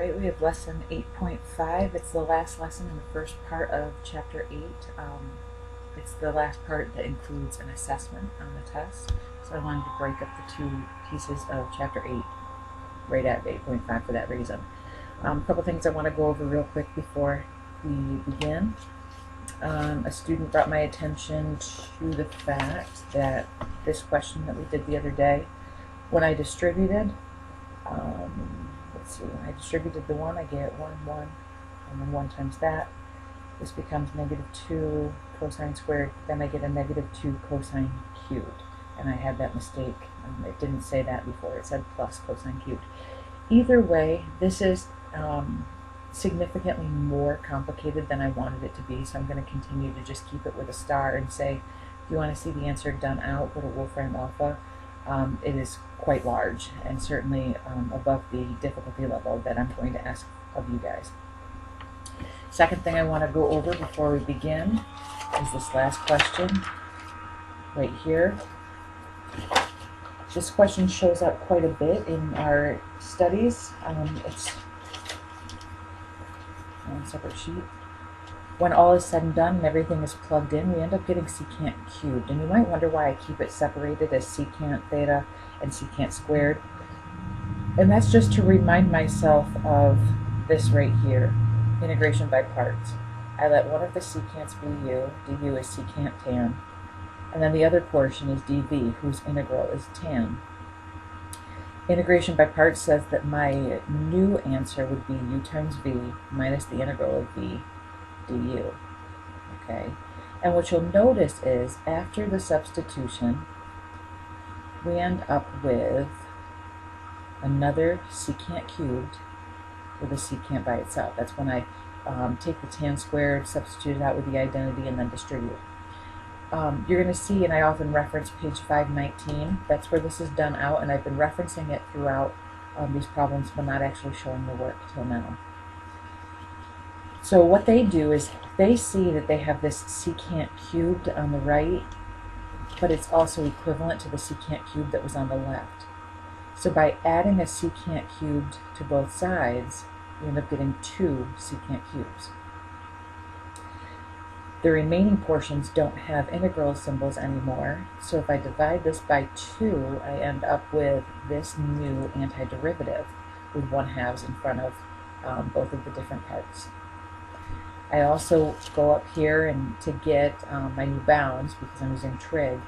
Alright, we have lesson 8.5. It's the last lesson in the first part of chapter 8. It's the last part that includes an assessment on the test. So I wanted to break up the two pieces of chapter 8 right at 8.5 for that reason. A couple things I want to go over real quick before we begin. A student brought my attention to the fact that this question that we did the other day, when I distributed, let's see, when I distributed the 1, I get 1, 1, and then 1 times that. This becomes -2 cosine squared. Then I get a -2 cosine cubed. And I had that mistake. It didn't say that before. It said plus cosine cubed. Either way, this is significantly more complicated than I wanted it to be, so I'm going to continue to just keep it with a star and say, if you want to see the answer done out, go to Wolfram Alpha. It is quite large and certainly above the difficulty level that I'm going to ask of you guys. Second thing I want to go over before we begin is this last question right here. This question shows up quite a bit in our studies. It's on a separate sheet. When all is said and done and everything is plugged in, we end up getting secant cubed. And you might wonder why I keep it separated as secant theta and secant squared. And that's just to remind myself of this right here, integration by parts. I let one of the secants be u, du is secant tan, and then the other portion is dv, whose integral is tan. Integration by parts says that my new answer would be u times v minus the integral of v du. Okay, and what you'll notice is after the substitution, we end up with another secant cubed with a secant by itself. That's when I take the tan squared, substitute it out with the identity, and then distribute. You're going to see, and I often reference page 519, that's where this is done out, and I've been referencing it throughout these problems, but not actually showing the work till now. So what they do is they see that they have this secant cubed on the right, but it's also equivalent to the secant cubed that was on the left. So by adding a secant cubed to both sides, we end up getting 2 secant cubes. The remaining portions don't have integral symbols anymore, so if I divide this by 2, I end up with this new antiderivative with 1/2 in front of both of the different parts. I also go up here and to get my new bounds, because I'm using trig,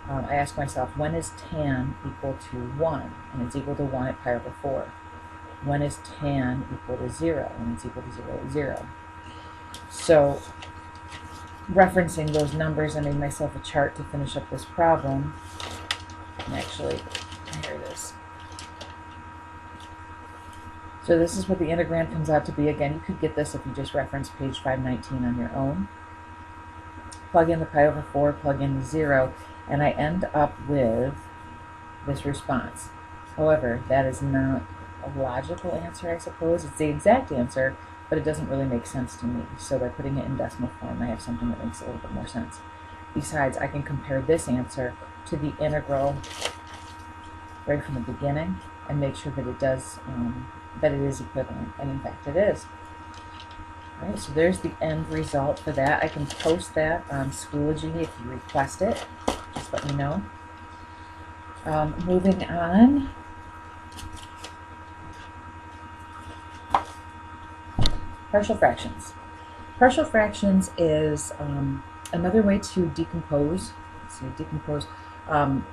I ask myself, when is tan equal to 1? And it's equal to 1 at pi over 4. When is tan equal to 0? And it's equal to 0 at 0. So, referencing those numbers, I made myself a chart to finish up this problem. And actually, here it is. So this is what the integrand comes out to be. Again, you could get this if you just reference page 519 on your own. Plug in the pi over 4, plug in the 0, and I end up with this response. However, that is not a logical answer, I suppose. It's the exact answer, but it doesn't really make sense to me. So by putting it in decimal form, I have something that makes a little bit more sense. Besides, I can compare this answer to the integral right from the beginning and make sure that it does, that it is equivalent, and in fact it is. All right, so there's the end result for that. I can post that on Schoology if you request it. Just let me know. Moving on. Partial fractions. Partial fractions is another way to decompose. Let's see, decompose, and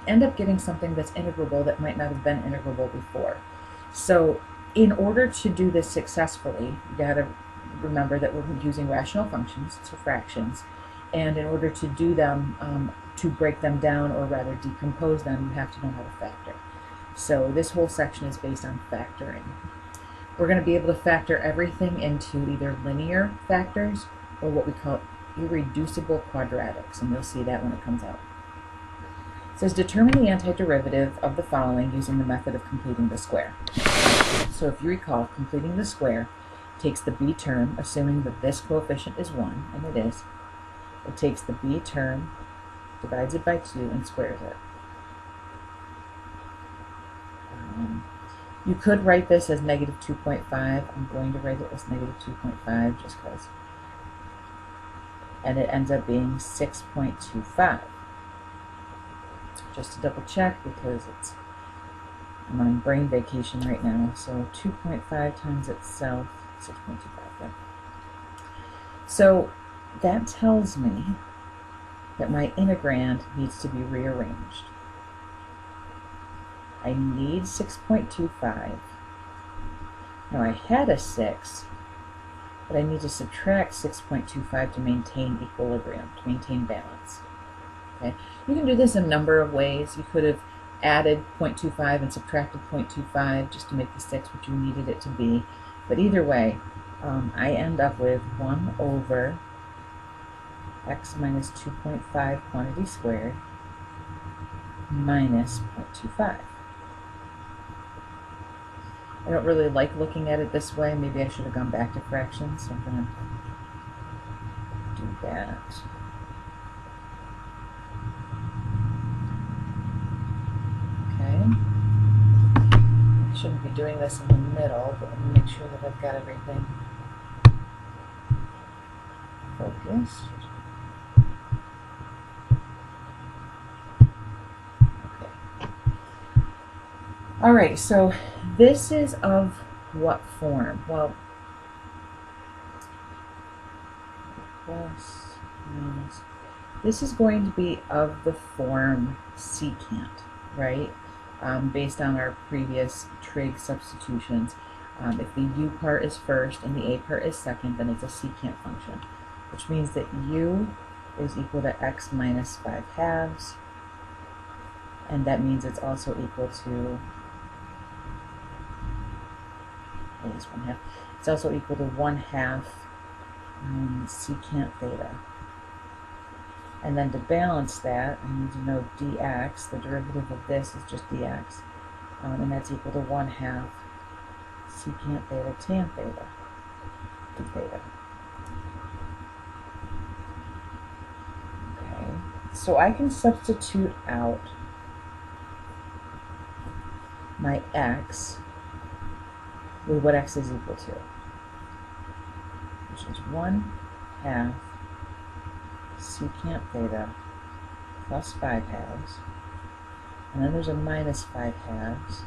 end up getting something that's integrable that might not have been integrable before. So, in order to do this successfully, you got to remember that we're using rational functions, so fractions, and in order to do them, to break them down, or rather decompose them, you have to know how to factor. So this whole section is based on factoring. We're going to be able to factor everything into either linear factors or what we call irreducible quadratics, and you'll see that when it comes out. It says determine the antiderivative of the following using the method of completing the square. So if you recall, completing the square takes the b term, assuming that this coefficient is 1, and it is. It takes the b term, divides it by 2, and squares it. You could write this as negative 2.5. I'm going to write it as negative 2.5 just because. And it ends up being 6.25. Just to double check because I'm on brain vacation right now. So 2.5 times itself, 6.25. Yeah. So that tells me that my integrand needs to be rearranged. I need 6.25. Now I had a 6, but I need to subtract 6.25 to maintain equilibrium, to maintain balance. Okay? You can do this a number of ways. You could have added 0.25 and subtracted 0.25 just to make the 6 what you needed it to be. But either way, I end up with 1 over x minus 2.5 quantity squared minus 0.25. I don't really like looking at it this way. Maybe I should have gone back to fractions, so I'm going to do that. Okay. I shouldn't be doing this in the middle, but let me make sure that I've got everything focused. Okay. Alright, so this is of what form? Well, plus, minus. This is going to be of the form secant, right? Based on our previous trig substitutions. If the u part is first and the a part is second, then it's a secant function, which means that u is equal to x minus 5 halves, and that means it's also equal to a is 1/2. It's also equal to 1/2 secant theta. And then to balance that, I need to know dx, the derivative of this is just dx, and that's equal to 1/2 secant theta tan theta, d theta. Okay, so I can substitute out my x with what x is equal to, which is 1/2 secant theta plus 5 halves, and then there's a minus 5 halves,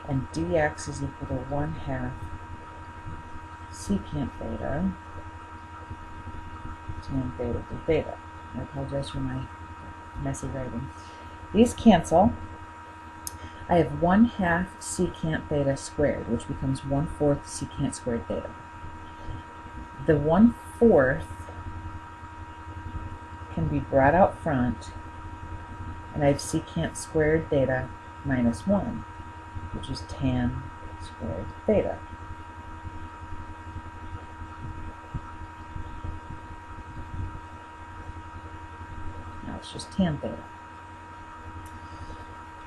and dx is equal to 1/2 secant theta tan theta d theta. I apologize for my messy writing. These cancel. I have 1/2 secant theta squared, which becomes 1/4 secant squared theta. The 1/4 can be brought out front, and I have secant squared theta minus 1, which is tan squared theta. Now it's just tan theta.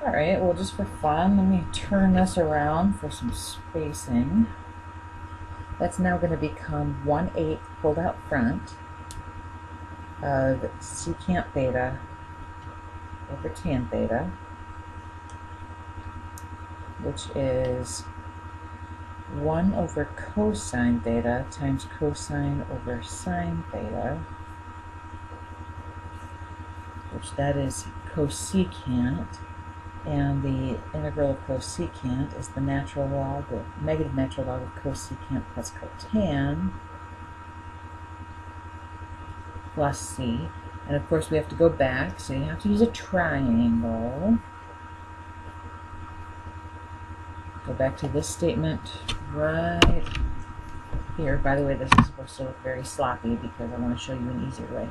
Alright, well, just for fun, let me turn this around for some spacing. That's now going to become 1/8 pulled out front of secant theta over tan theta, which is 1 over cosine theta times cosine over sine theta, which that is cosecant, and the integral of cosecant is the natural log, or negative natural log of cosecant plus cotan plus c. And of course we have to go back, so you have to use a triangle. Go back to this statement right here. By the way, this is supposed to look very sloppy because I want to show you an easier way.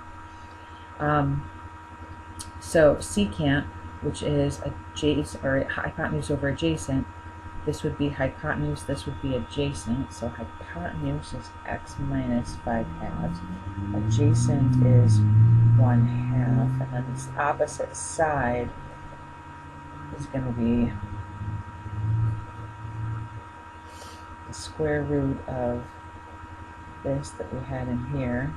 So secant, which is adjacent, or hypotenuse over adjacent, this would be hypotenuse, this would be adjacent. So hypotenuse is x minus 5 halves. Adjacent is 1/2, and then this opposite side is going to be the square root of this that we had in here.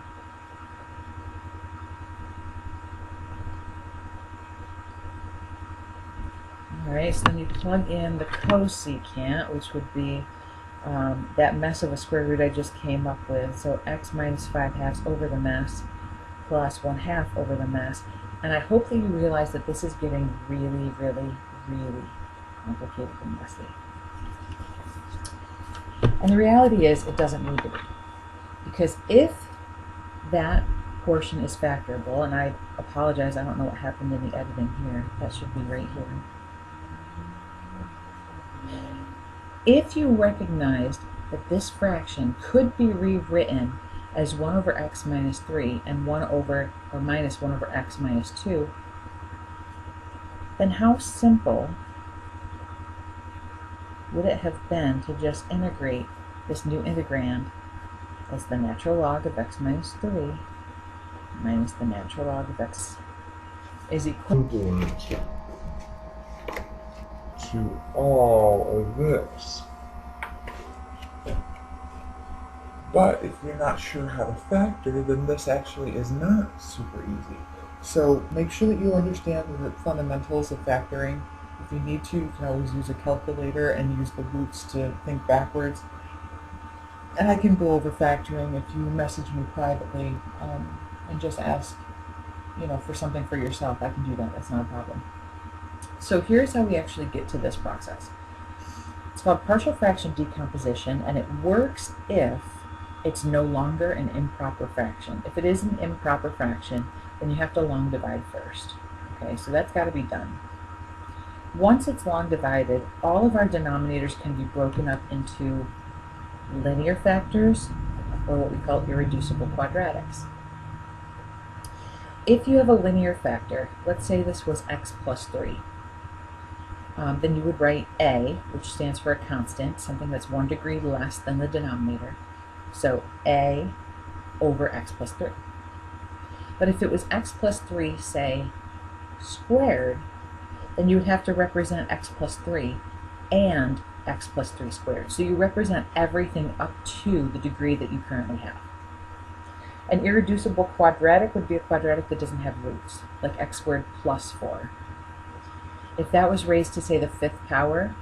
Alright, so then you plug in the cosecant, which would be that mess of a square root I just came up with. So x minus 5/2 over the mess plus 1/2 over the mess. And I hope that you realize that this is getting really, really, really complicated and messy. And the reality is it doesn't need to be. Because if that portion is factorable, and I apologize, I don't know what happened in the editing here. That should be right here. If you recognized that this fraction could be rewritten as 1 over x minus 3 and 1 over, or minus 1 over x minus 2, then how simple would it have been to just integrate this new integrand as the natural log of x minus 3 minus the natural log of x is equal to all of this. But if you're not sure how to factor, then this actually is not super easy. So make sure that you understand the fundamentals of factoring. If you need to, you can always use a calculator and use the roots to think backwards. And I can go over factoring if you message me privately and just ask, for something for yourself. I can do that. That's not a problem. So here's how we actually get to this process. It's called partial fraction decomposition, and it works if it's no longer an improper fraction. If it is an improper fraction, then you have to long divide first. Okay, so that's got to be done. Once it's long divided, all of our denominators can be broken up into linear factors, or what we call irreducible quadratics. If you have a linear factor, let's say this was x plus 3, then you would write a, which stands for a constant, something that's 1 degree less than the denominator. So a over x plus 3. But if it was x plus 3, say, squared, then you would have to represent x plus 3 and x plus 3 squared. So you represent everything up to the degree that you currently have. An irreducible quadratic would be a quadratic that doesn't have roots, like x squared plus 4. If that was raised to, say, the 5th power,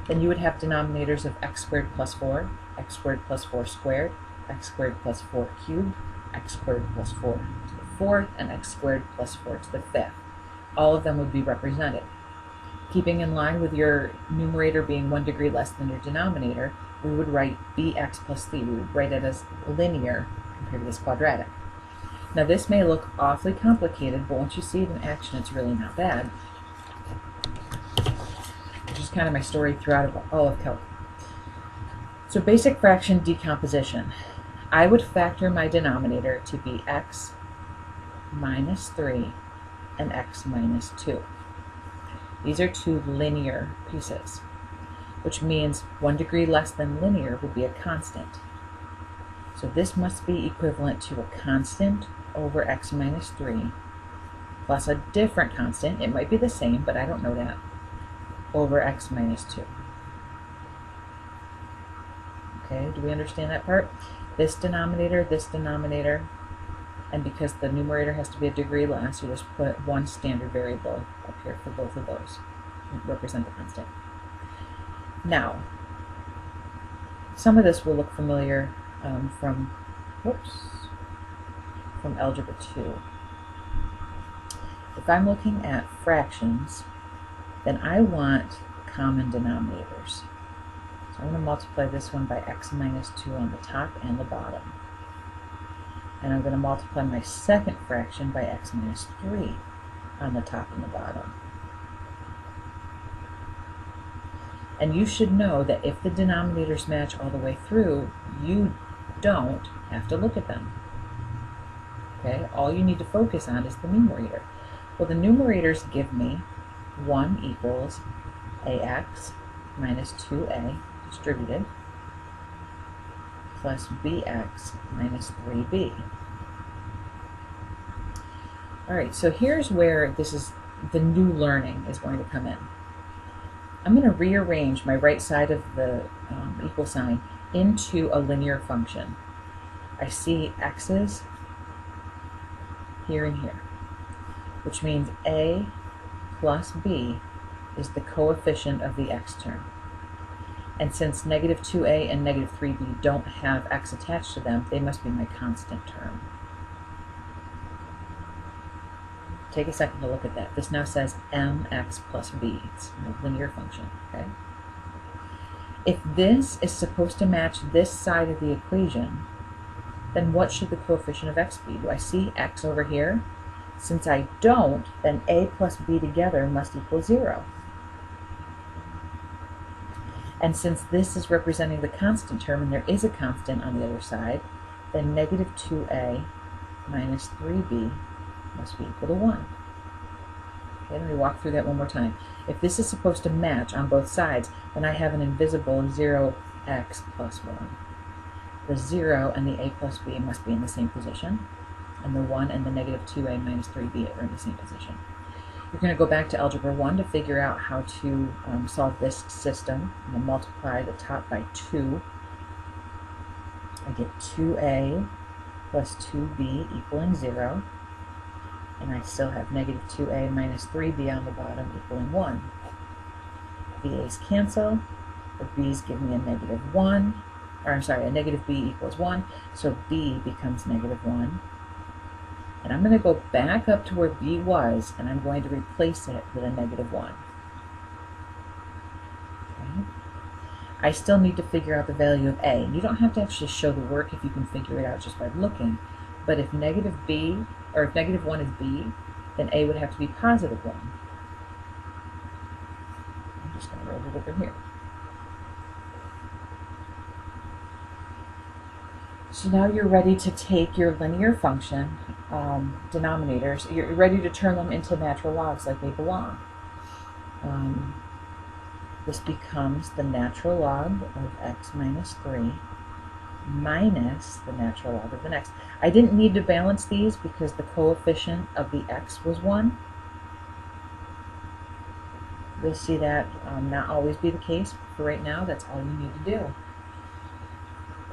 then you would have denominators of x squared plus 4, x squared plus 4 squared, x squared plus 4 cubed, x squared plus 4 to the 4th, and x squared plus 4 to the 5th. All of them would be represented. Keeping in line with your numerator being 1 degree less than your denominator, we would write bx plus c. We would write it as linear compared to this quadratic. Now this may look awfully complicated, but once you see it in action, it's really not bad. Which is kind of my story throughout all of calc. So basic fraction decomposition. I would factor my denominator to be x minus 3 and x minus 2. These are two linear pieces, which means 1 degree less than linear would be a constant. So this must be equivalent to a constant over x minus 3 plus a different constant. It might be the same, but I don't know that, over x minus 2. Okay, do we understand that part? This denominator, and because the numerator has to be a degree less, you just put one standard variable up here for both of those and represent the constant. Now, some of this will look familiar from Algebra 2. If I'm looking at fractions, then I want common denominators. So I'm going to multiply this one by x minus 2 on the top and the bottom. And I'm going to multiply my second fraction by x minus 3 on the top and the bottom. And you should know that if the denominators match all the way through, you don't have to look at them. Okay? All you need to focus on is the numerator. Well, the numerators give me 1 equals ax minus 2a distributed plus bx minus 3b. Alright, so here's where this is the new learning is going to come in. I'm going to rearrange my right side of the equal sign into a linear function. I see x's here and here, which means a plus b is the coefficient of the x term. And since negative 2a and negative 3b don't have x attached to them, they must be my constant term. Take a second to look at that. This now says mx plus b. It's a linear function, okay? If this is supposed to match this side of the equation, then what should the coefficient of x be? Do I see x over here? Since I don't, then a plus b together must equal 0. And since this is representing the constant term, and there is a constant on the other side, then negative 2a minus 3b must be equal to 1. Okay, let me walk through that one more time. If this is supposed to match on both sides, then I have an invisible 0x plus 1. The 0 and the a plus b must be in the same position, and the 1 and the negative 2a minus 3b are in the same position. You're going to go back to Algebra 1 to figure out how to solve this system. I'm going to multiply the top by 2. I get 2a plus 2b equaling 0. And I still have negative 2a minus 3b on the bottom equaling 1. The a's cancel. The b's give me a negative 1. Or I'm sorry, a negative b equals 1. So b becomes negative 1. And I'm going to go back up to where b was, and I'm going to replace it with a negative 1. Okay. I still need to figure out the value of a. You don't have to actually show the work if you can figure it out just by looking. But if negative 1 is b, then a would have to be positive 1. I'm just going to write it over here. So now you're ready to take your linear function denominators, you're ready to turn them into natural logs like they belong. This becomes the natural log of x minus 3 minus the natural log of the next. I didn't need to balance these because the coefficient of the x was 1. You'll see that not always be the case. For right now, that's all you need to do.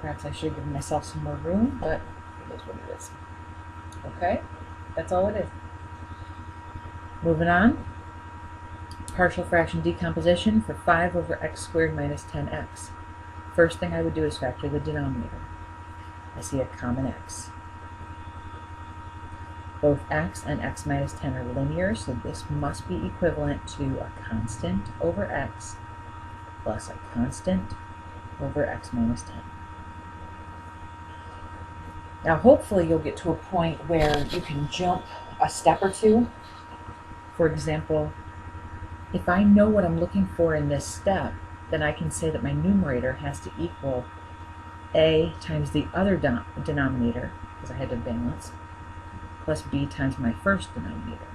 Perhaps I should have given myself some more room, but it is what it is. Okay, that's all it is. Moving on. Partial fraction decomposition for 5 over x squared minus 10x. First thing I would do is factor the denominator. I see a common x. Both x and x minus 10 are linear, so this must be equivalent to a constant over x plus a constant over x minus 10. Now hopefully you'll get to a point where you can jump a step or two. For example, if I know what I'm looking for in this step, then I can say that my numerator has to equal a times the other denominator, because I had to balance, plus b times my first denominator,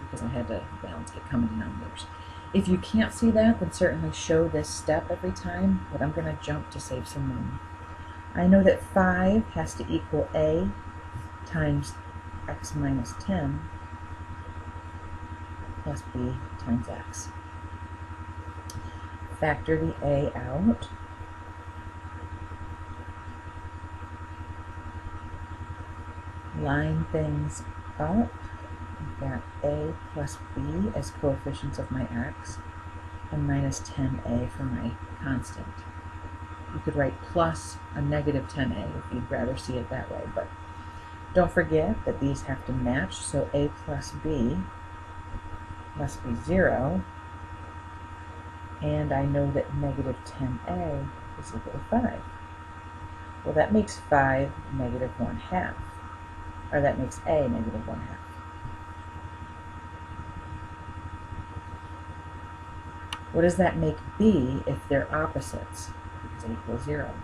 because I had to balance the common denominators. If you can't see that, then certainly show this step every time, but I'm going to jump to save some room. I know that 5 has to equal a times x minus 10 plus b times x. Factor the a out. Line things up. We've got a plus b as coefficients of my x, and minus 10a for my constant. You could write plus a negative 10a if you'd rather see it that way, but don't forget that these have to match, so a plus b must be 0, and I know that negative 10a is equal to 5. Well, that makes 5 negative 1/2, or that makes a negative 1/2. What does that make b if they're opposites? Because a equals 0.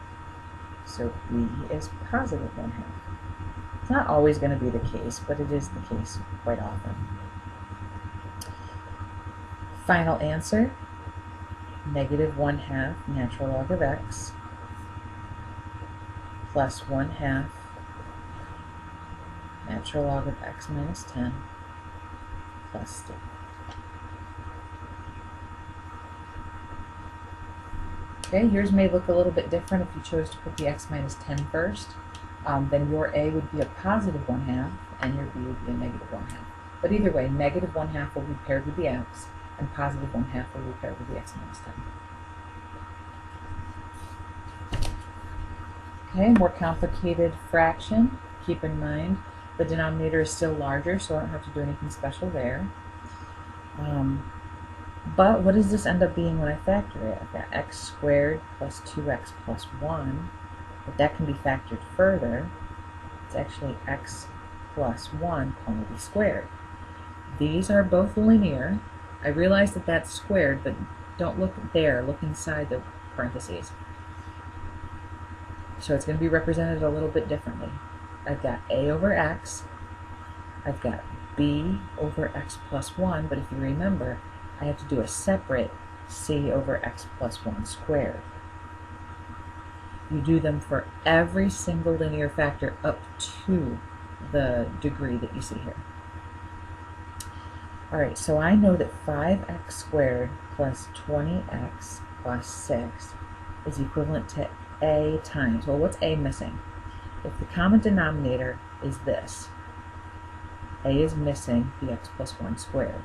So b is positive 1/2. It's not always going to be the case, but it is the case quite often. Final answer, negative 1/2 natural log of x plus 1/2 natural log of x minus 10 plus 3. Okay, yours may look a little bit different if you chose to put the x minus 10 first. Then your a would be a positive 1/2 and your b would be a negative 1/2. But either way, negative 1/2 will be paired with the x, and positive 1/2 will repair with the x minus 10. Okay, more complicated fraction. Keep in mind the denominator is still larger, so I don't have to do anything special there. But what does this end up being when I factor it? I've got x squared plus 2x plus 1, but that can be factored further. It's actually x plus 1 quantity squared. These are both linear. I realize that that's squared, but don't look there, look inside the parentheses. So it's going to be represented a little bit differently. I've got a over x, I've got b over x plus 1, but if you remember, I have to do a separate c over x plus 1 squared. You do them for every single linear factor up to the degree that you see here. Alright, so I know that 5x squared plus 20x plus 6 is equivalent to a times, well, what's a missing? If the common denominator is this, a is missing the x plus 1 squared.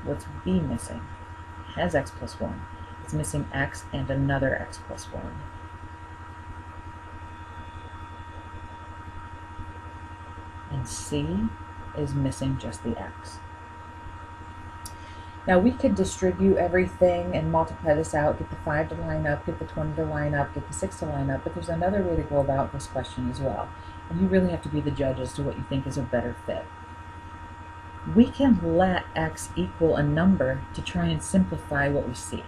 What's b missing? It has x plus 1. It's missing x and another x plus 1. And c is missing just the x. Now we could distribute everything and multiply this out, get the 5 to line up, get the 20 to line up, get the 6 to line up, but there's another way to go about this question as well. And you really have to be the judge as to what you think is a better fit. We can let x equal a number to try and simplify what we see.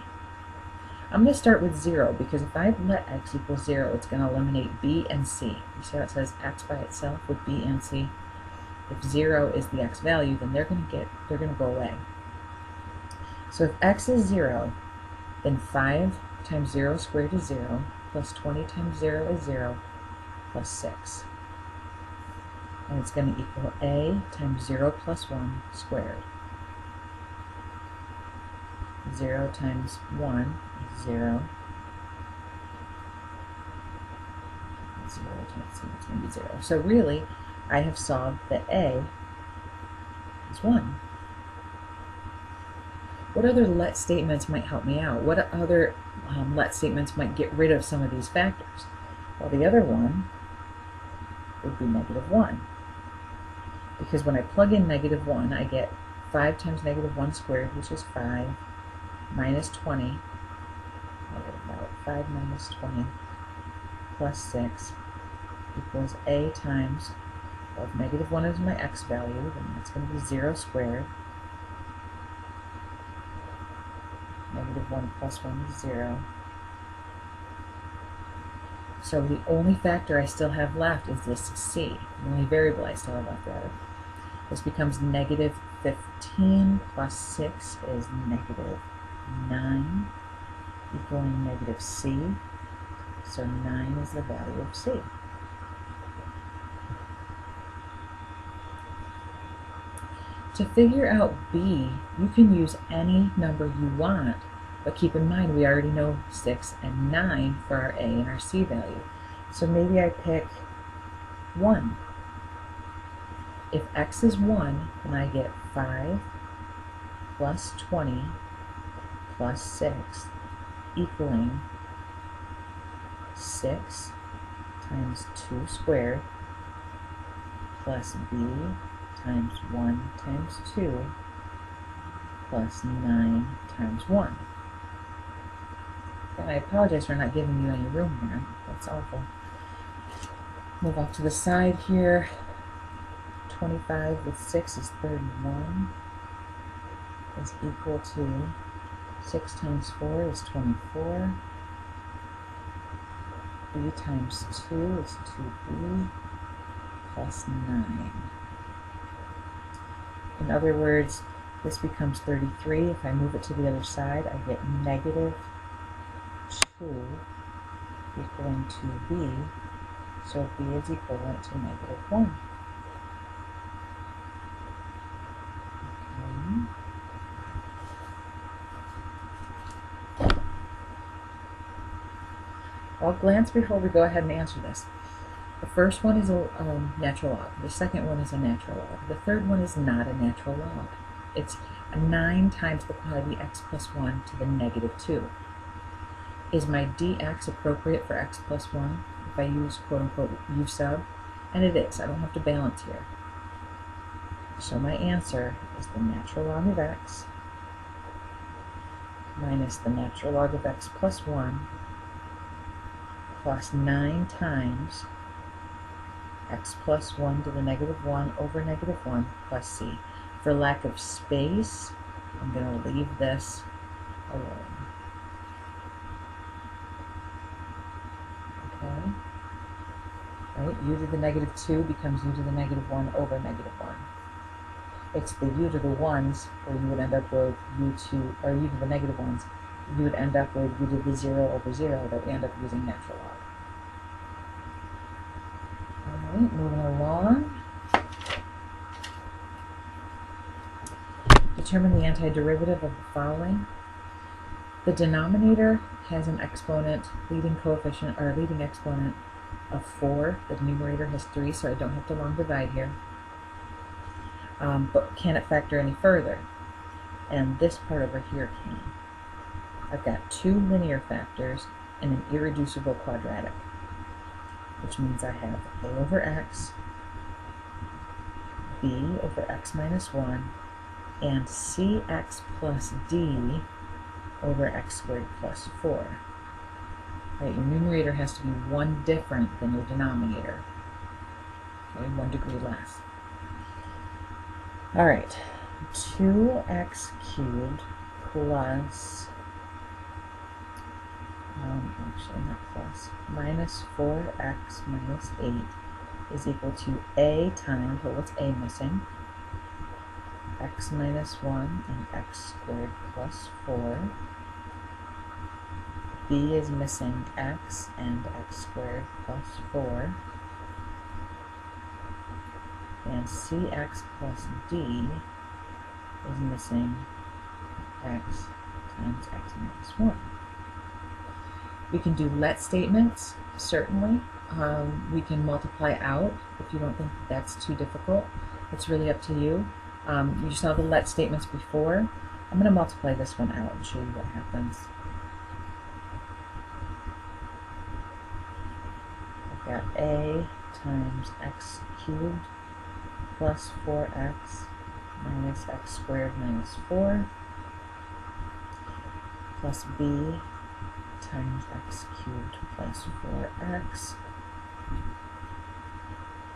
I'm going to start with 0 because if I let x equal 0, it's going to eliminate b and c. You see how it says x by itself with b and c? If 0 is the x value, then they're going to go away. So if x is 0, then 5 times 0 squared is 0, plus 20 times 0 is 0, plus 6. And it's going to equal a times 0 plus 1 squared. 0 times 1 is 0. 0 times 0 is going to be 0. So really, I have solved that a is 1. What other let statements might help me out? What other let statements might get rid of some of these factors? Well, the other one would be -1. Because when I plug in -1, I get 5 times -1 squared, which is 5, minus 20, I get about 5 minus 20, plus 6, equals a times, well, if -1 is my x value, then that's going to be 0 squared. -1 plus 1 is 0. So the only factor I still have left is this c. The only variable I still have left, rather. This becomes -15 plus 6 is -9, equaling -c. So 9 is the value of c. To figure out b, you can use any number you want, but keep in mind we already know 6 and 9 for our a and our c value. So maybe I pick 1. If x is 1, then I get 5 plus 20 plus 6 equaling 6 times 2 squared plus b times 1 times 2 plus 9 times 1. And I apologize for not giving you any room here. That's awful. Move off to the side here. 25 with 6 is 31. Is equal to 6 times 4 is 24. B times 2 is 2b plus 9. In other words, this becomes 33. If I move it to the other side, I get -2 equaling 2b. So b is equivalent to -1. I'll glance before we go ahead and answer this. The first one is a natural log. The second one is a natural log. The third one is not a natural log. It's 9 times the quantity x plus 1 to the negative 2. Is my dx appropriate for x plus 1 if I use quote-unquote u sub? And it is. I don't have to balance here. So my answer is the natural log of x minus the natural log of x plus 1 plus 9 times x plus 1 to the negative 1 over negative 1 plus c. For lack of space, I'm going to leave this alone. Okay? Right? U to the negative 2 becomes u to the negative 1 over negative 1. It's the u to the 1s where you would end up with u to, or u to the negative 1s, you would end up with u to the 0 over 0 that we end up using natural log. Alright, moving along. Determine the antiderivative of the following. The denominator has an exponent, leading coefficient, or leading exponent of 4. The numerator has 3, so I don't have to long divide here. But can it factor any further? And this part over here can. I've got 2 linear factors and an irreducible quadratic, which means I have a over x, b over x minus 1, and cx plus d over x squared plus 4. Right, your numerator has to be 1 different than your denominator. Okay, 1 degree less. All right, 2x cubed plus, actually not plus, minus 4x minus 8 is equal to a times, well, what's a missing? X minus 1 and x squared plus 4. B is missing x and x squared plus 4. And cx plus d is missing x times x minus 1. We can do let statements, certainly. We can multiply out if you don't think that's too difficult. It's really up to you. You saw the let statements before. I'm going to multiply this one out and show you what happens. I've got a times x cubed plus 4x minus x squared minus 4 plus b times x cubed plus 4x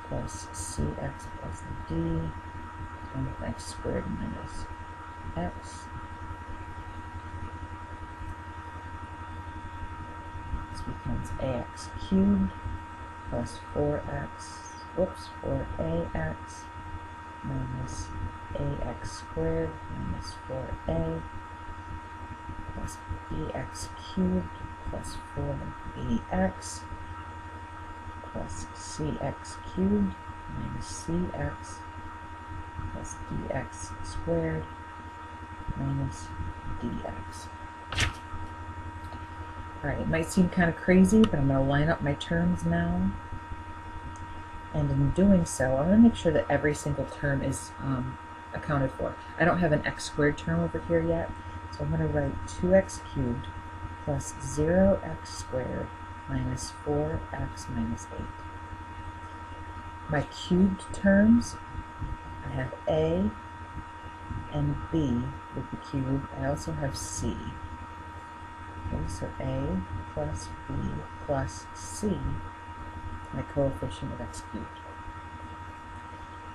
plus cx plus d times x squared minus x. This becomes ax cubed plus 4x, whoops, 4ax minus ax squared minus 4a plus bx cubed plus 4bx plus cx cubed minus cx plus dx squared minus dx. Alright, it might seem kind of crazy, but I'm going to line up my terms now. And in doing so, I'm going to make sure that every single term is accounted for. I don't have an x squared term over here yet, so I'm going to write 2x cubed plus 0x squared minus 4x minus 8. My cubed terms, I have a and b with the cube. I also have c. Okay, so a plus b plus c, my coefficient of x cubed.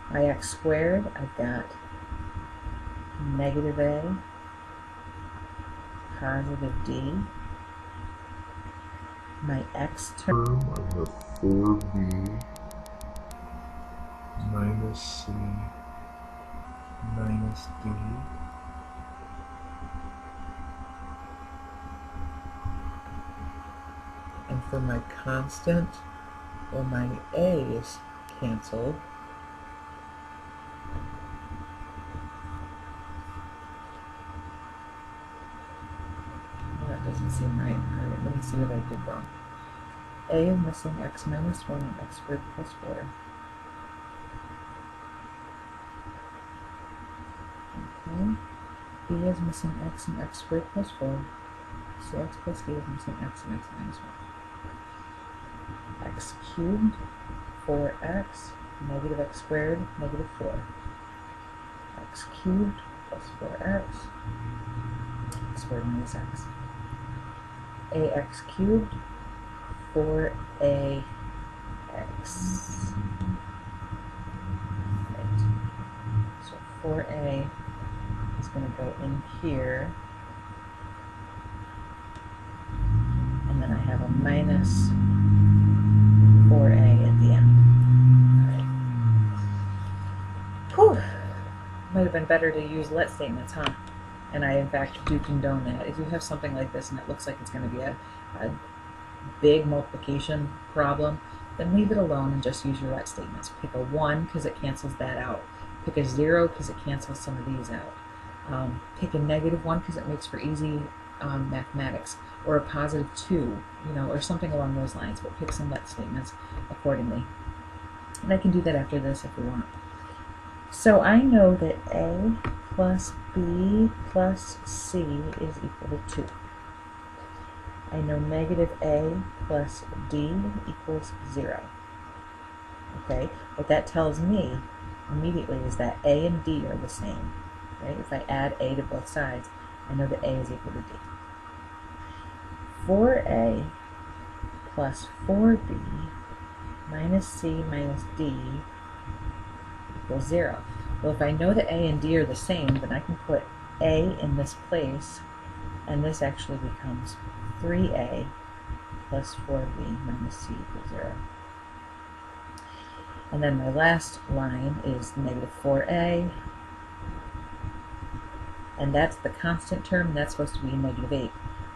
My x squared, I've got negative a, positive d. My x term, I have 4b minus c minus d. And for my constant, well, my a is canceled. That doesn't seem right. All right, let me see what I did wrong. A is missing x minus 1 and x squared plus 4. Okay. B is missing x and x squared plus 4. So x plus d is missing x and x minus 1. X cubed, 4x, negative x squared, negative 4. X cubed plus 4x, x squared minus x. Ax cubed, 4ax. Right. So 4a is going to go in here. And then I have a minus 4a at the end. Alright. Whew. Might have been better to use let statements, huh? And I, in fact, do condone that. If you have something like this and it looks like it's going to be a big multiplication problem, then leave it alone and just use your let statements. Pick a 1 because it cancels that out. Pick a 0 because it cancels some of these out. Pick a negative 1 because it makes for easy mathematics, or a positive 2, or something along those lines, but pick some let statements accordingly. And I can do that after this if we want. So I know that A plus B plus C is equal to 2. I know negative A plus D equals 0. Okay, what that tells me immediately is that A and D are the same. Right? If I add A to both sides, I know that A is equal to D. 4A plus 4B minus C minus D equals 0. Well, if I know that A and D are the same, then I can put A in this place, and this actually becomes 3A plus 4B minus C equals 0. And then my last line is negative 4A, and that's the constant term, and that's supposed to be negative 8.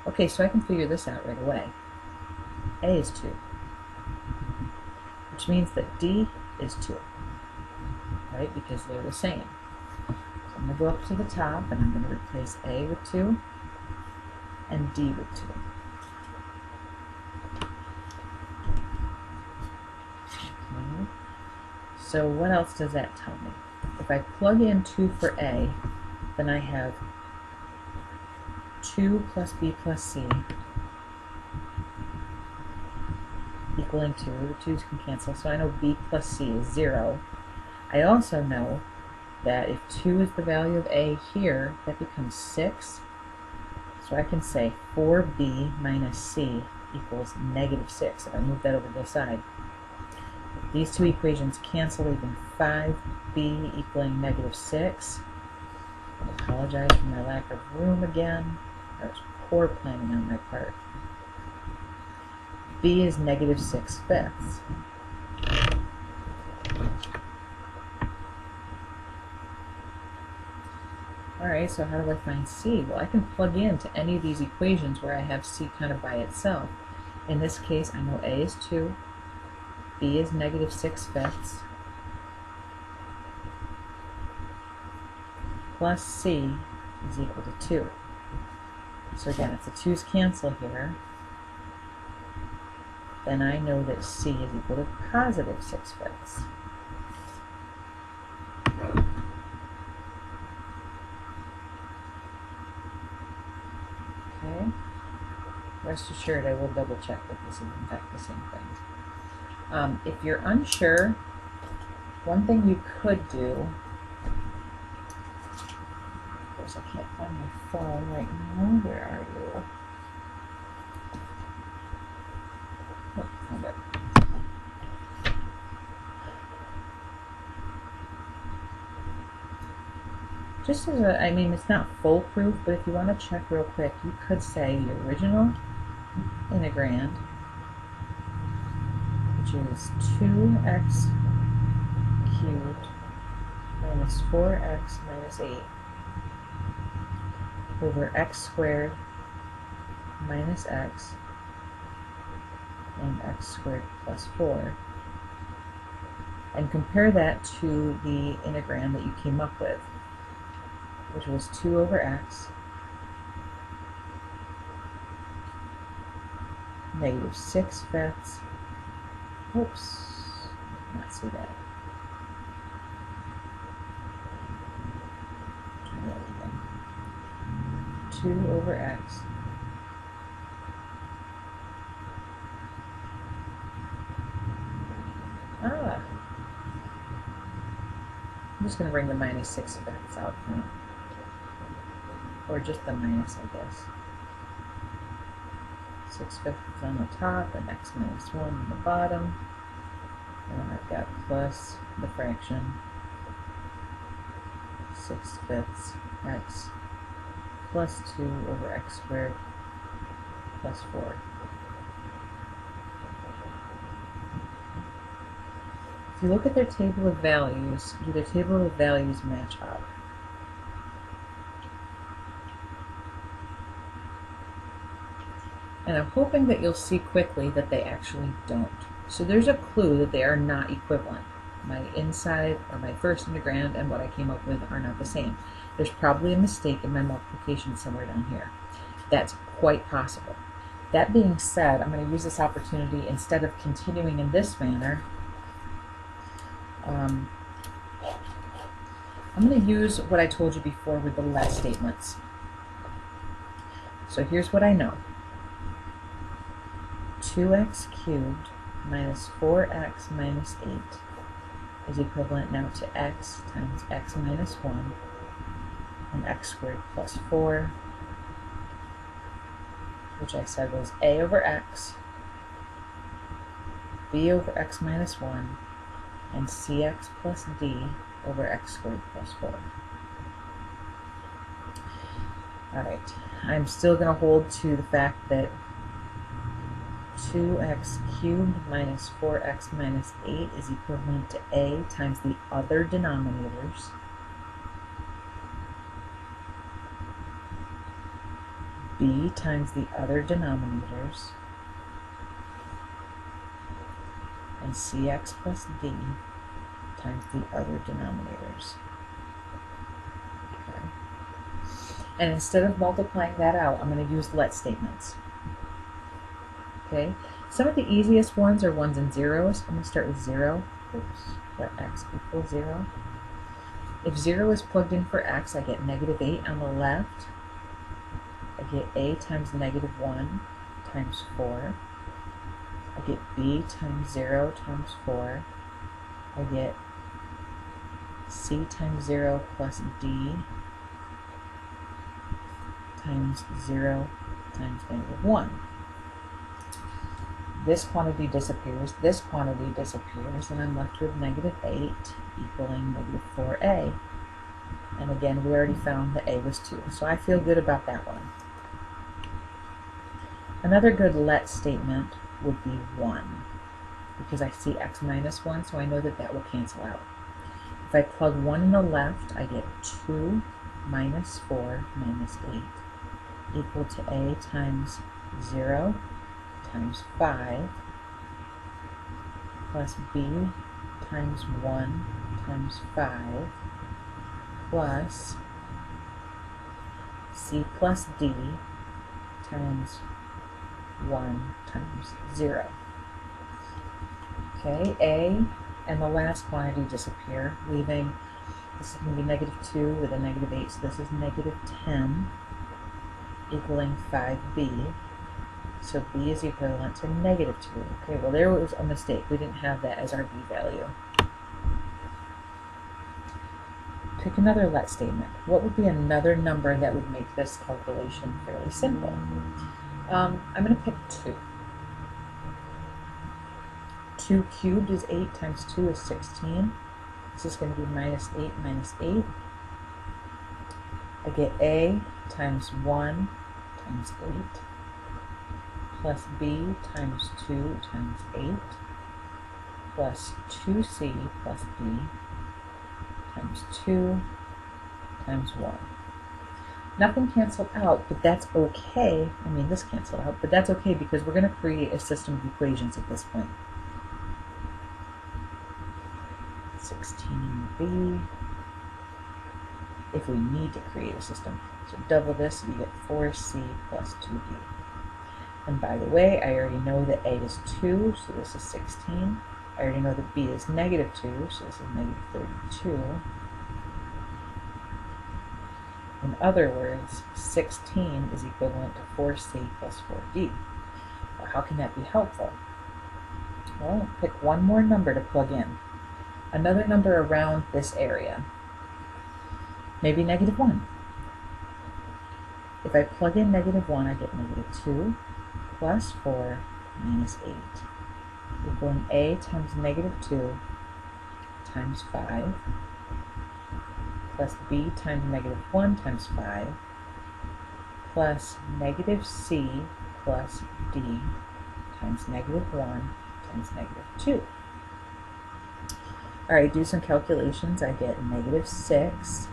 Okay, so I can figure this out right away. A is 2, which means that D is 2, right, because they're the same. So I'm going to go up to the top, and I'm going to replace A with 2 and D with 2. Okay. So what else does that tell me? If I plug in 2 for A, then I have 2 plus B plus C equaling 2. The 2's can cancel, so I know B plus C is 0. I also know that if 2 is the value of A here, that becomes 6. So I can say 4B minus C equals negative 6 if I move that over to the side. If these two equations cancel, leaving 5B equaling negative 6. I apologize for my lack of room again. That was poor planning on my part. B is negative 6/5. Alright, so how do I find C? Well, I can plug into any of these equations where I have C kind of by itself. In this case, I know A is 2, B is negative 6/5, plus C is equal to 2. So again, if the 2's cancel here, then I know that C is equal to positive 6/5. Okay. Rest assured, I will double check that this is in fact the same thing. If you're unsure, one thing you could do, of course I can't find my phone right now, where are you? Oh, found it. Just as a, I mean, it's not foolproof, but if you want to check real quick, you could say the original integrand, which is 2x cubed minus 4x minus 8 over x squared minus x and x squared plus 4, and compare that to the integrand that you came up with, which was 2 over x negative 6/5. Oops, not see that. Try that again. 2 over x. Ah, I'm just going to bring the minus 6/5 out front. Or just the minus, I guess. 6/5 is on the top, and x minus 1 on the bottom. And then I've got plus the fraction 6/5 x plus 2 over x squared plus 4. If you look at their table of values, do their table of values match up? And I'm hoping that you'll see quickly that they actually don't. So there's a clue that they are not equivalent. My inside, or my first integrand, and what I came up with are not the same. There's probably a mistake in my multiplication somewhere down here. That's quite possible. That being said, I'm going to use this opportunity, instead of continuing in this manner, I'm going to use what I told you before with the let statements. So here's what I know. 2x cubed minus 4x minus 8 is equivalent now to x times x minus 1 and x squared plus 4, which I said was a over x, b over x minus 1, and cx plus d over x squared plus 4. Alright, I'm still going to hold to the fact that 2x cubed minus 4x minus 8 is equivalent to a times the other denominators b times the other denominators and cx plus d times the other denominators. Okay. And instead of multiplying that out, I'm going to use let statements. Okay, some of the easiest ones are ones and zeros. I'm going to start with 0. Oops, let x equal 0. If 0 is plugged in for x, I get negative 8 on the left. I get a times negative 1 times 4. I get b times 0 times 4. I get c times 0 plus d times 0 times negative 1. This quantity disappears, this quantity disappears, and I'm left with negative 8 equaling negative 4a. And again, we already found that a was 2, so I feel good about that one. Another good let statement would be 1, because I see x minus 1, so I know that that will cancel out. If I plug 1 in the left, I get 2 minus 4 minus 8 equal to a times 0 times 5 plus b times 1 times 5 plus c plus d times 1 times 0. Okay, a and the last quantity disappear, leaving, this is going to be negative 2 with a negative 8, so this is negative 10 equaling 5b. So b is equivalent to negative 2. Okay, well there was a mistake. We didn't have that as our b value. Pick another let statement. What would be another number that would make this calculation fairly simple? I'm going to pick 2. 2 cubed is 8 times 2 is 16. This is going to be minus 8 minus 8. I get a times 1 times 8 plus b times 2 times 8 plus 2c plus d times 2 times 1. Nothing canceled out, but that's okay. I mean, this canceled out, but that's okay because we're going to create a system of equations at this point. 16b, if we need to create a system. So double this, you get 4c plus 2d. And by the way, I already know that a is 2, so this is 16. I already know that b is negative 2, so this is negative 32. In other words, 16 is equivalent to 4c plus 4d. Now, how can that be helpful? Well, pick one more number to plug in. Another number around this area. Maybe negative 1. If I plug in negative 1, I get negative 2 plus 4 minus 8, equaling a times negative 2 times 5 plus b times negative 1 times 5 plus negative c plus d times negative 1 times negative 2. Alright, do some calculations. I get negative 6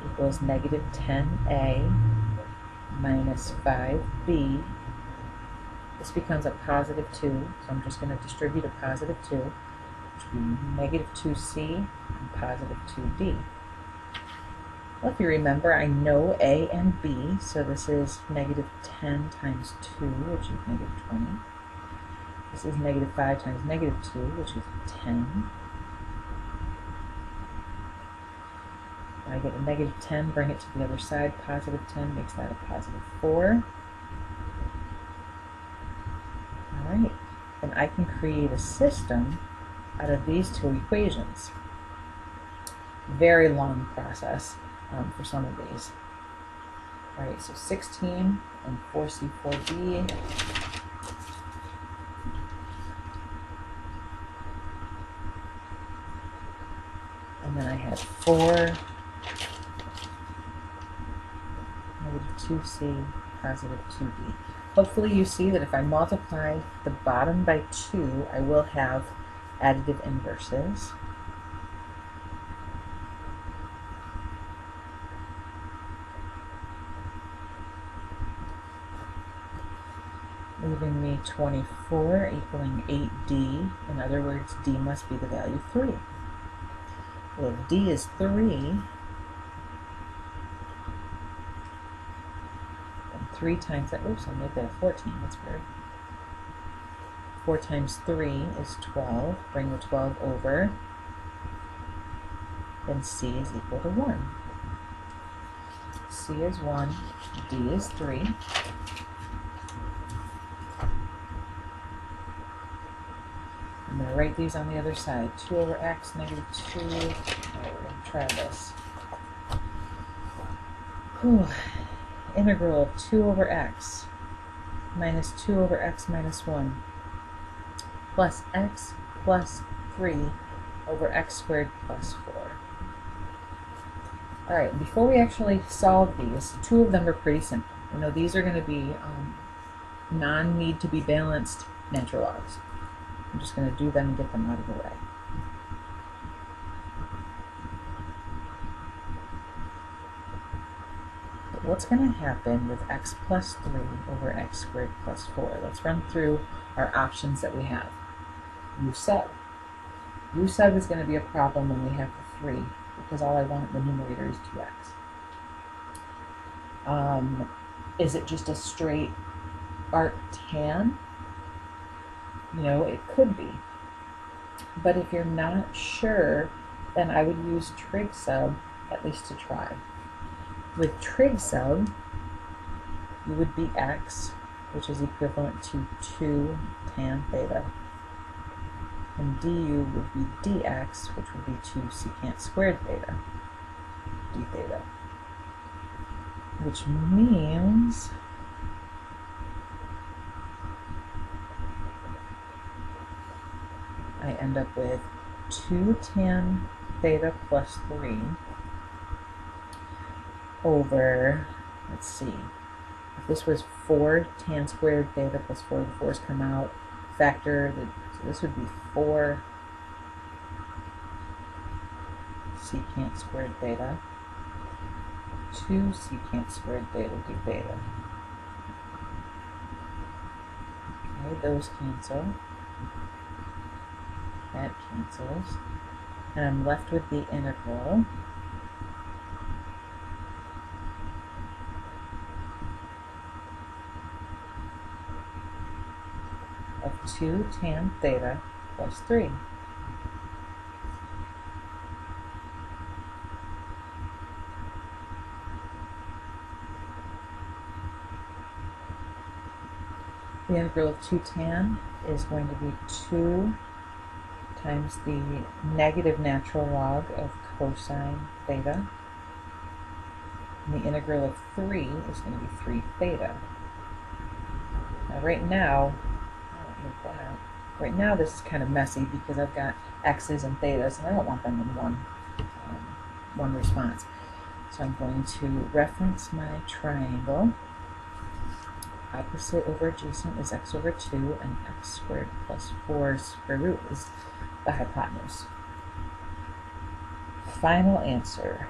equals negative 10a minus 5b. This becomes a positive 2, so I'm just going to distribute a positive 2, which would be negative 2c and positive 2d. Well, if you remember, I know a and b, so this is negative 10 times 2, which is negative 20. This is negative 5 times negative 2, which is 10. I get a negative 10, bring it to the other side, positive 10 makes that a positive 4. Alright, then I can create a system out of these two equations. Very long process for some of these. Alright, so 16 and 4c4d. And then I had 4 negative 2c positive 2d. Hopefully you see that if I multiply the bottom by 2, I will have additive inverses. Leaving me 24 equaling 8d. In other words, d must be the value 3. Well, if d is 3, 3 times that, oops, I made that a 14, that's weird. 4 times 3 is 12, bring the 12 over, then c is equal to 1. C is 1, d is 3. I'm going to write these on the other side. 2 over x, negative 2. Alright, we're going to try this. Whew. Integral of 2 over x minus 2 over x minus 1 plus x plus 3 over x squared plus 4. Alright, before we actually solve these, 2 of them are pretty simple. You know, these are going to be non-need to be balanced natural logs. I'm just going to do them and get them out of the way. What's going to happen with x plus 3 over x squared plus 4? Let's run through our options that we have. U sub. U sub is going to be a problem when we have the 3, because all I want in the numerator is 2x. Is it just a straight arctan? You know, it could be. But if you're not sure, then I would use trig sub, at least to try. With trig sub, you would be x, which is equivalent to 2 tan theta. And du would be dx, which would be 2 secant squared theta, d theta. Which means I end up with 2 tan theta plus 3 over, let's see, if this was 4 tan squared theta plus 4, the 4's come out, factor, so this would be 4 secant squared theta, 2 secant squared theta d theta. Okay, those cancel. That cancels. And I'm left with the integral of 2 tan theta plus 3. The integral of 2 tan is going to be 2 times the negative natural log of cosine theta. And the integral of 3 is going to be 3 theta. Now right now, right now this is kind of messy because I've got x's and thetas and I don't want them in one response. So I'm going to reference my triangle. Opposite over adjacent is x over 2, and x squared plus 4 square root is the hypotenuse. Final answer,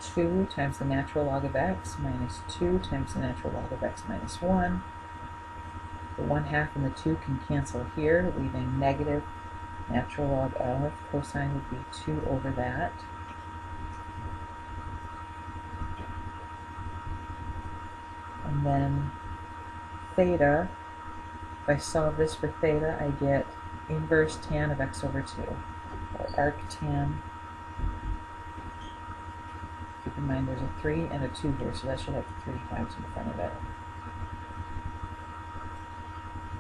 2 times the natural log of x minus 2 times the natural log of x minus 1. The 1/2 and the 2 can cancel here, leaving negative natural log of cosine would be 2 over that. And then theta, if I solve this for theta, I get inverse tan of x over 2, or arctan. Keep in mind there's a 3 and a 2 here, so that should have 3 times in front of it.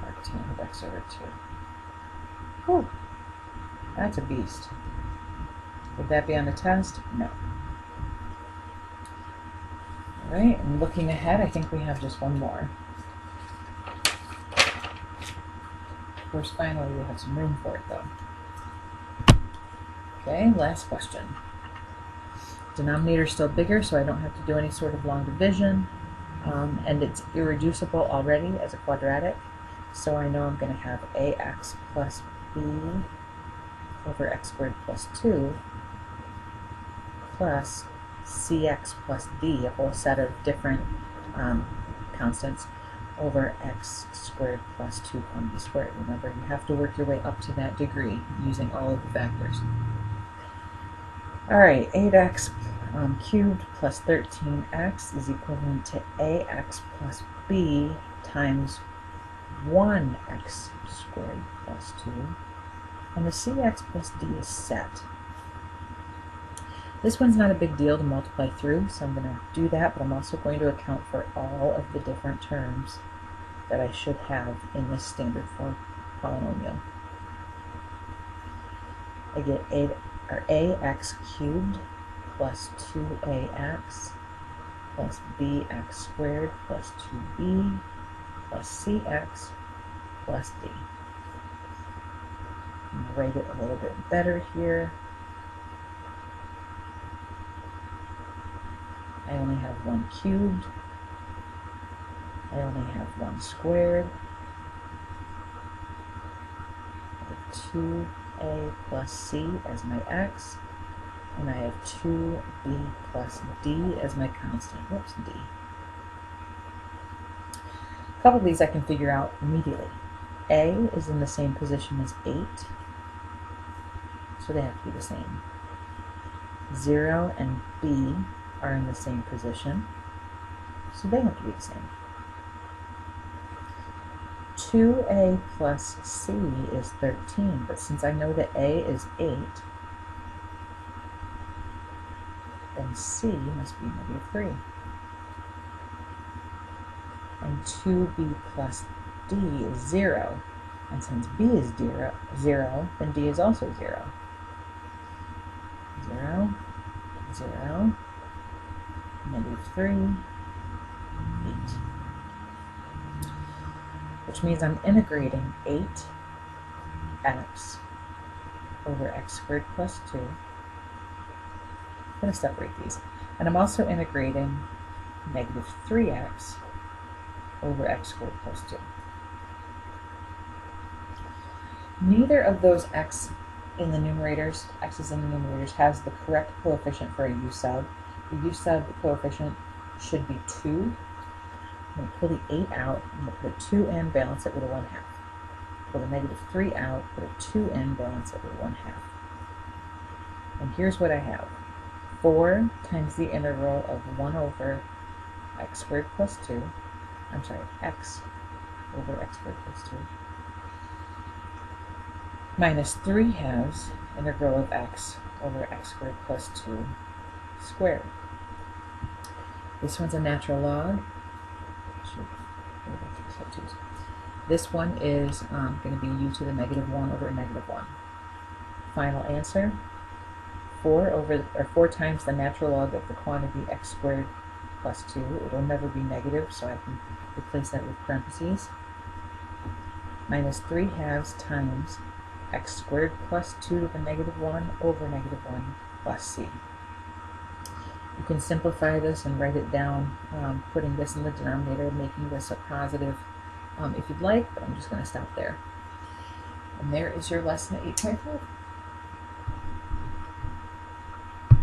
Arctan of x over 2. Whew, that's a beast. Would that be on the test? No. Alright, and looking ahead, I think we have just one more. Of course, finally we have some room for it, though. Okay, last question. Denominator is still bigger, so I don't have to do any sort of long division, and it's irreducible already as a quadratic, so I know I'm going to have ax plus b over x squared plus 2 plus cx plus d, a whole set of different constants, over x squared plus 2 b squared. Remember, you have to work your way up to that degree using all of the factors. Alright, 8x cubed plus 13x is equivalent to ax plus b times 1x squared plus 2, and the cx plus d is set. This one's not a big deal to multiply through, so I'm going to do that, but I'm also going to account for all of the different terms that I should have in this standard form polynomial. I get ax cubed plus 2ax plus bx squared plus 2b plus cx plus d. I'm going to write it a little bit better here. I only have 1 cubed. I only have 1 squared. I have 2a plus c as my x, and I have 2b plus d as my constant. Whoops, d. A couple of these I can figure out immediately. A is in the same position as 8, so they have to be the same. 0 and b are in the same position, so they have to be the same. 2a plus c is 13, but since I know that a is 8, then c must be -3. And 2b plus d is 0, and since b is 0, then d is also 0. 0, 0, -3, 8. Which means I'm integrating 8x over x squared plus 2. I'm going to separate these. And I'm also integrating -3x over x squared plus 2. Neither of those x's in the numerators has the correct coefficient for a u sub. The u sub coefficient should be 2. I'm going to pull the 8 out, I'm going to put a 2 in, balance it with a 1/2. Pull the -3 out, put a 2 in, balance it with a 1/2. And here's what I have. 4 times the integral of 1 over x squared plus 2, I'm sorry, x over x squared plus 2. Minus 3 halves integral of x over x squared plus 2 squared. This one's a natural log. This one is going to be u to the negative 1 over negative 1. Final answer, 4 times the natural log of the quantity x squared plus 2. It'll never be negative, so I can replace that with parentheses. Minus 3 halves times x squared plus 2 to the negative 1 over negative 1 plus c. You can simplify this and write it down, putting this in the denominator, making this a positive if you'd like, but I'm just going to stop there. And there is your lesson at 8.5.